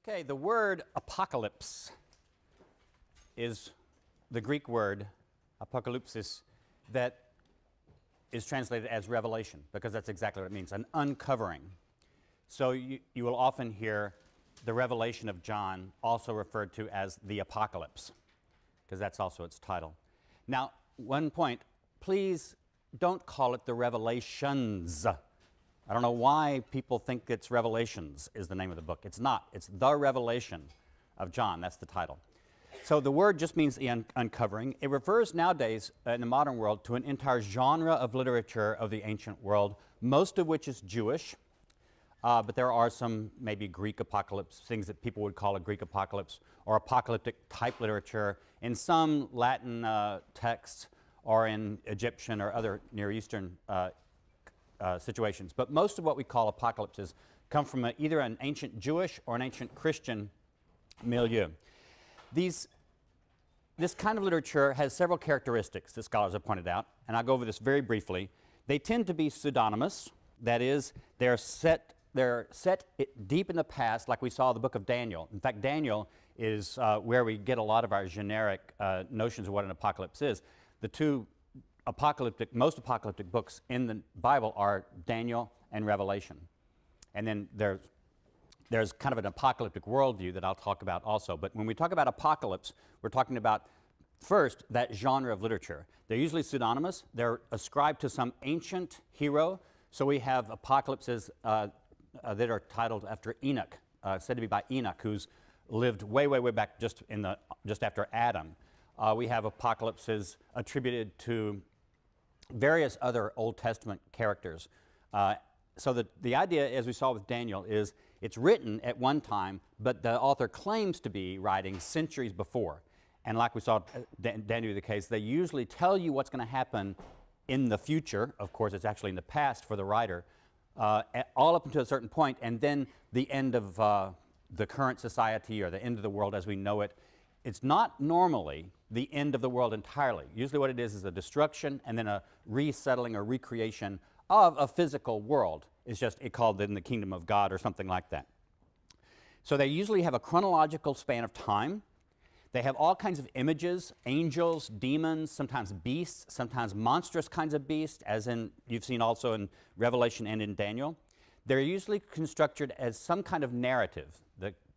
Okay, the word apocalypse is the Greek word apocalypsis that is translated as revelation, because that's exactly what it means, an uncovering. So you will often hear the revelation of John also referred to as the apocalypse, because that's also its title. Now, one point, please don't call it the Revelations. I don't know why people think it's Revelations is the name of the book. It's not. It's the Revelation of John. That's the title. So the word just means the uncovering. It refers nowadays in the modern world to an entire genre of literature of the ancient world, most of which is Jewish, but there are some maybe Greek apocalypse, things that people would call a Greek apocalypse, or apocalyptic type literature in some Latin texts or in Egyptian or other Near Eastern situations. But most of what we call apocalypses come from either an ancient Jewish or an ancient Christian milieu. This kind of literature has several characteristics that scholars have pointed out, and I'll go over this very briefly. They tend to be pseudonymous. That is, they're set deep in the past, like we saw in the book of Daniel. In fact, Daniel is where we get a lot of our generic notions of what an apocalypse is. The two most apocalyptic books in the Bible are Daniel and Revelation. And then there's kind of an apocalyptic worldview that I'll talk about also. But when we talk about apocalypse, we're talking about, first, that genre of literature. They're usually pseudonymous. They're ascribed to some ancient hero. So we have apocalypses that are titled after Enoch, said to be by Enoch, who's lived way, way, way back just after Adam. We have apocalypses attributed to various other Old Testament characters. So the idea, as we saw with Daniel, is it's written at one time, but the author claims to be writing centuries before. And like we saw Daniel the case, they usually tell you what's going to happen in the future. Of course, it's actually in the past for the writer, all up until a certain point, and then the end of the current society or the end of the world as we know it. It's not normally the end of the world entirely. Usually what it is a destruction and then a resettling or recreation of a physical world. It's just called then the kingdom of God or something like that. So they usually have a chronological span of time. They have all kinds of images, angels, demons, sometimes beasts, sometimes monstrous kinds of beasts, as in you've seen also in Revelation and in Daniel. They're usually constructed as some kind of narrative.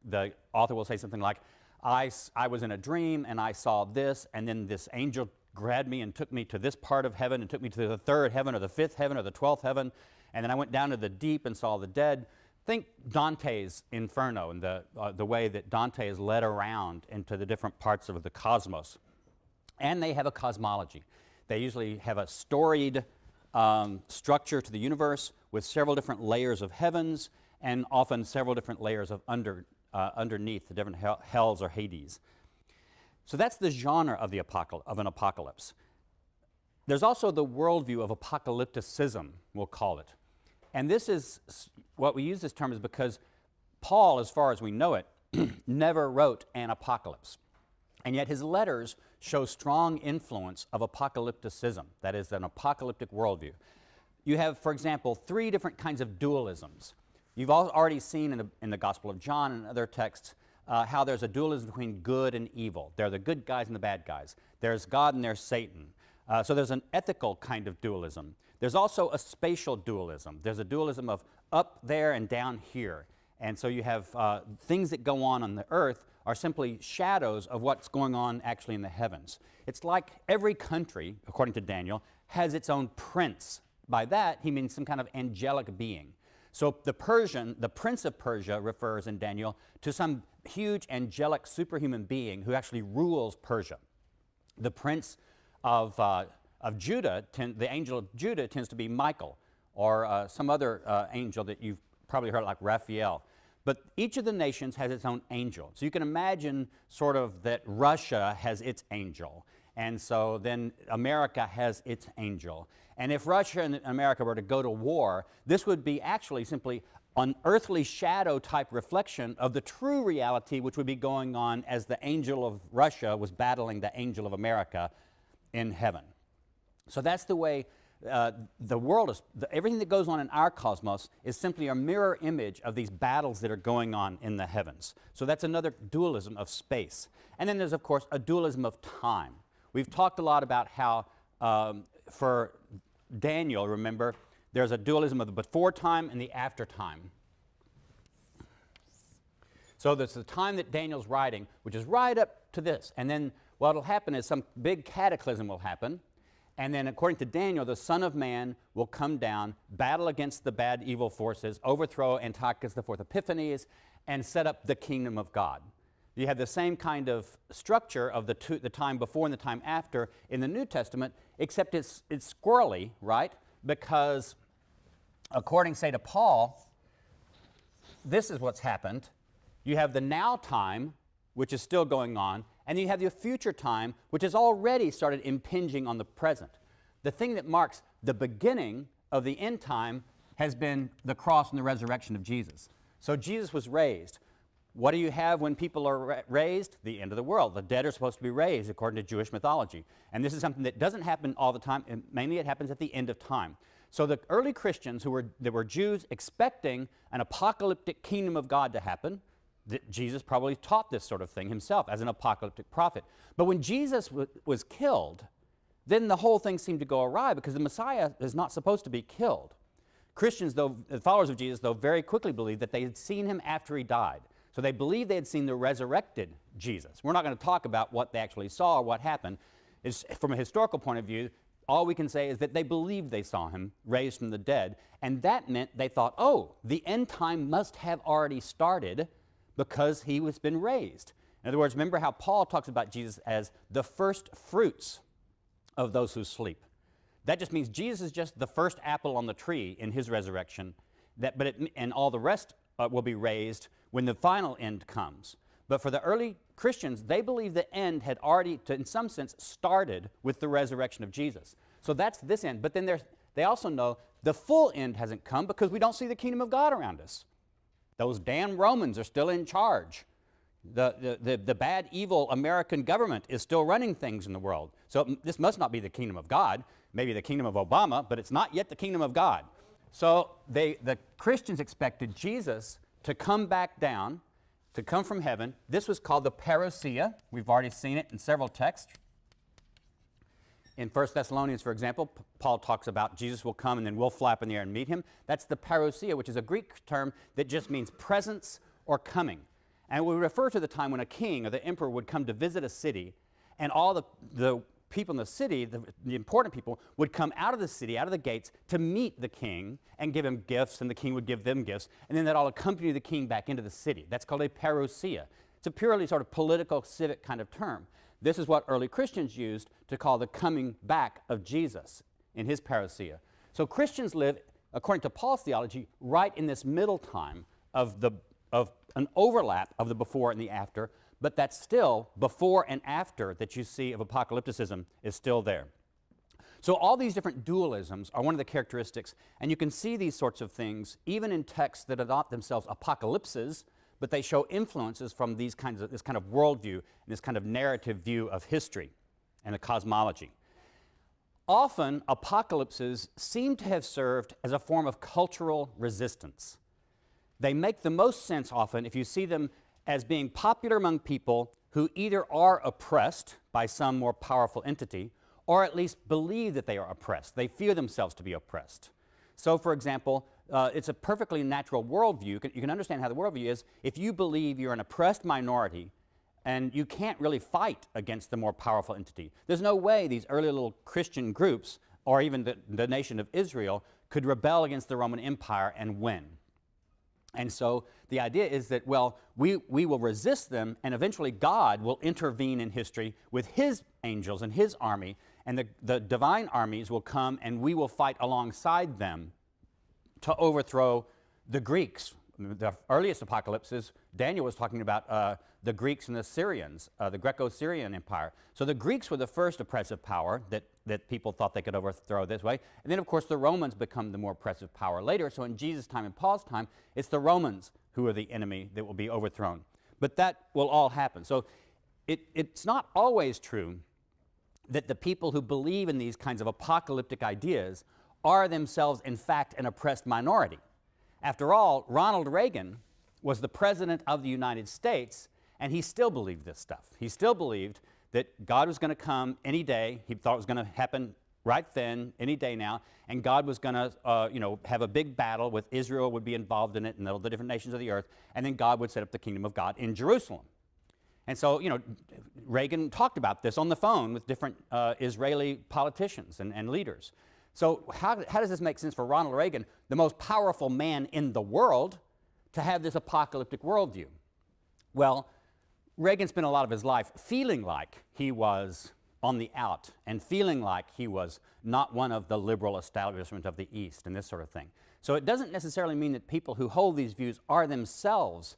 The author will say something like, I was in a dream and I saw this, and then this angel grabbed me and took me to this part of heaven and took me to the third heaven or the fifth heaven or the 12th heaven, and then I went down to the deep and saw the dead. Think Dante's Inferno and the way that Dante is led around into the different parts of the cosmos. And they have a cosmology. They usually have a storied structure to the universe with several different layers of heavens and often several different layers of underneath the different hells or Hades. So that's the genre of an apocalypse. There's also the worldview of apocalypticism, we'll call it. And this is, what we use this term is because Paul, as far as we know it, never wrote an apocalypse. And yet his letters show strong influence of apocalypticism, that is, an apocalyptic worldview. You have, for example, 3 different kinds of dualisms. You've already seen in the Gospel of John and other texts how there's a dualism between good and evil. There are the good guys and the bad guys. There's God and there's Satan. So there's an ethical kind of dualism. There's also a spatial dualism. There's a dualism of up there and down here. And so you have things that go on the earth are simply shadows of what's going on actually in the heavens. It's like every country, according to Daniel, has its own prince. By that, he means some kind of angelic being. So the prince of Persia refers in Daniel to some huge angelic superhuman being who actually rules Persia. The prince of Judah, the angel of Judah tends to be Michael or some other angel that you've probably heard like Raphael. But each of the nations has its own angel. So you can imagine sort of that Russia has its angel. And so then America has its angel. And if Russia and America were to go to war, this would be actually simply an earthly shadow type reflection of the true reality which would be going on as the angel of Russia was battling the angel of America in heaven. So that's the way the world is, everything that goes on in our cosmos is simply a mirror image of these battles that are going on in the heavens. So that's another dualism of space. And then there's, of course, a dualism of time. We've talked a lot about how for Daniel, remember, there's a dualism of the before time and the after time. So there's the time that Daniel's writing, which is right up to this. And then what will happen is some big cataclysm will happen. And then according to Daniel, the Son of Man will come down, battle against the bad, evil forces, overthrow Antiochus IV Epiphanes, and set up the kingdom of God. You have the same kind of structure of the time before and the time after in the New Testament, except it's squirrely, right? Because according, say, to Paul, this is what's happened. You have the now time, which is still going on, and you have the future time, which has already started impinging on the present. The thing that marks the beginning of the end time has been the cross and the resurrection of Jesus. So Jesus was raised. What do you have when people are raised? The end of the world. The dead are supposed to be raised according to Jewish mythology. And this is something that doesn't happen all the time, and mainly it happens at the end of time. So the early Christians that were Jews expecting an apocalyptic kingdom of God to happen, Jesus probably taught this sort of thing himself as an apocalyptic prophet. But when Jesus was killed, then the whole thing seemed to go awry because the Messiah is not supposed to be killed. Christians, though, followers of Jesus, though, very quickly believed that they had seen him after he died. So they believed they had seen the resurrected Jesus. We're not going to talk about what they actually saw or what happened. From a historical point of view, all we can say is that they believed they saw him raised from the dead, and that meant they thought, oh, the end time must have already started because he was been raised. In other words, remember how Paul talks about Jesus as the first fruits of those who sleep. That just means Jesus is just the first apple on the tree in his resurrection, and all the rest will be raised when the final end comes. But for the early Christians, they believed the end had already, in some sense, started with the resurrection of Jesus. So that's this end. But then they also know the full end hasn't come because we don't see the kingdom of God around us. Those damn Romans are still in charge. The bad, evil American government is still running things in the world. So this must not be the kingdom of God. Maybe the kingdom of Obama, but it's not yet the kingdom of God. So the Christians expected Jesus to come back down, to come from heaven. This was called the parousia. We've already seen it in several texts. In 1 Thessalonians, for example, Paul talks about Jesus will come and then we'll fly up in the air and meet him. That's the parousia, which is a Greek term that just means presence or coming. And we refer to the time when a king or the emperor would come to visit a city, and all the people in the city, the important people, would come out of the city, out of the gates, to meet the king and give him gifts, and the king would give them gifts, and then they'd all accompany the king back into the city. That's called a parousia. It's a purely sort of political, civic kind of term. This is what early Christians used to call the coming back of Jesus in his parousia. So Christians live, according to Paul's theology, right in this middle time of an overlap of the before and the after, but that's still before and after that you see of apocalypticism is still there. So all these different dualisms are one of the characteristics, and you can see these sorts of things even in texts that are not themselves apocalypses, but they show influences from this kind of worldview and this kind of narrative view of history and the cosmology. Often, apocalypses seem to have served as a form of cultural resistance. They make the most sense often if you see them as being popular among people who either are oppressed by some more powerful entity or at least believe that they are oppressed. They feel themselves to be oppressed. So, for example, it's a perfectly natural worldview. You can understand how the worldview is if you believe you're an oppressed minority and you can't really fight against the more powerful entity. There's no way these early little Christian groups or even the nation of Israel could rebel against the Roman Empire and win. And so the idea is that, well, we will resist them, and eventually God will intervene in history with his angels and his army, and the divine armies will come and we will fight alongside them to overthrow the Greeks. The earliest apocalypses, Daniel was talking about the Greeks and the Syrians, the Greco-Syrian Empire. So the Greeks were the first oppressive power that people thought they could overthrow this way. And then, of course, the Romans become the more oppressive power later. So in Jesus' time and Paul's time, it's the Romans who are the enemy that will be overthrown. But that will all happen. So it's not always true that the people who believe in these kinds of apocalyptic ideas are themselves, in fact, an oppressed minority. After all, Ronald Reagan was the president of the United States, and he still believed this stuff. He still believed that God was going to come any day. He thought it was going to happen right then, any day now, and God was going to, have a big battle with Israel would be involved in it and all the different nations of the earth, and then God would set up the kingdom of God in Jerusalem. And so, Reagan talked about this on the phone with different Israeli politicians and leaders. So how does this make sense for Ronald Reagan, the most powerful man in the world, to have this apocalyptic worldview? Well, Reagan spent a lot of his life feeling like he was on the out and feeling like he was not one of the liberal establishment of the East and this sort of thing. So it doesn't necessarily mean that people who hold these views are themselves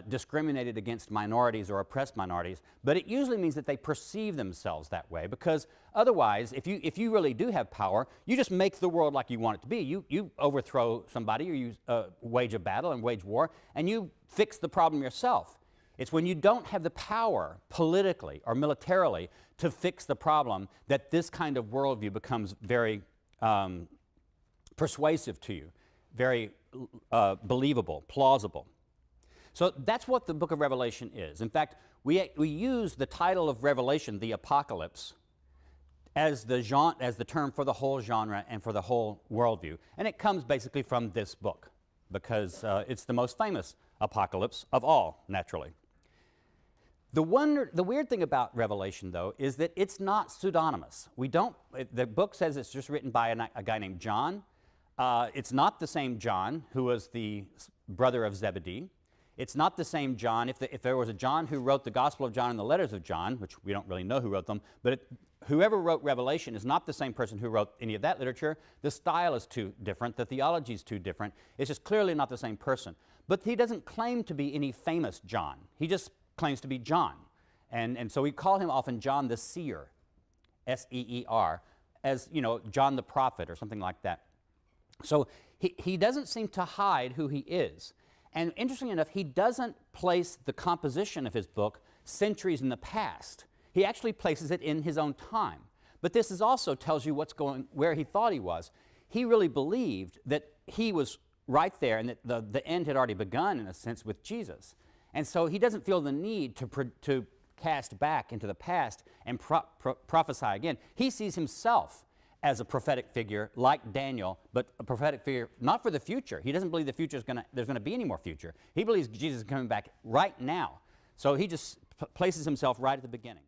discriminated against minorities or oppressed minorities, but it usually means that they perceive themselves that way, because otherwise, if you really do have power, you just make the world like you want it to be. You overthrow somebody, or you wage a battle and wage war, and you fix the problem yourself. It's when you don't have the power politically or militarily to fix the problem that this kind of worldview becomes very persuasive to you, very believable, plausible. So that's what the book of Revelation is. In fact, we use the title of Revelation, the Apocalypse, as the term for the whole genre and for the whole worldview. And it comes basically from this book, because it's the most famous apocalypse of all, naturally. The weird thing about Revelation, though, is that it's not pseudonymous. The book says it's just written by a guy named John. It's not the same John who was the brother of Zebedee. It's not the same John. If there was a John who wrote the Gospel of John and the letters of John, which we don't really know who wrote them, but whoever wrote Revelation is not the same person who wrote any of that literature. The style is too different. The theology is too different. It's just clearly not the same person. But he doesn't claim to be any famous John. He just claims to be John. And so we call him often John the Seer, S-E-E-R, as, John the Prophet or something like that. So he doesn't seem to hide who he is. And interestingly enough, he doesn't place the composition of his book centuries in the past. He actually places it in his own time. But this also tells you where he thought he was. He really believed that he was right there and that the end had already begun, in a sense, with Jesus. And so he doesn't feel the need to cast back into the past and prophesy again. He sees himself as a prophetic figure like Daniel, but a prophetic figure not for the future. He doesn't believe there's going to be any more future. He believes Jesus is coming back right now. So he just places himself right at the beginning.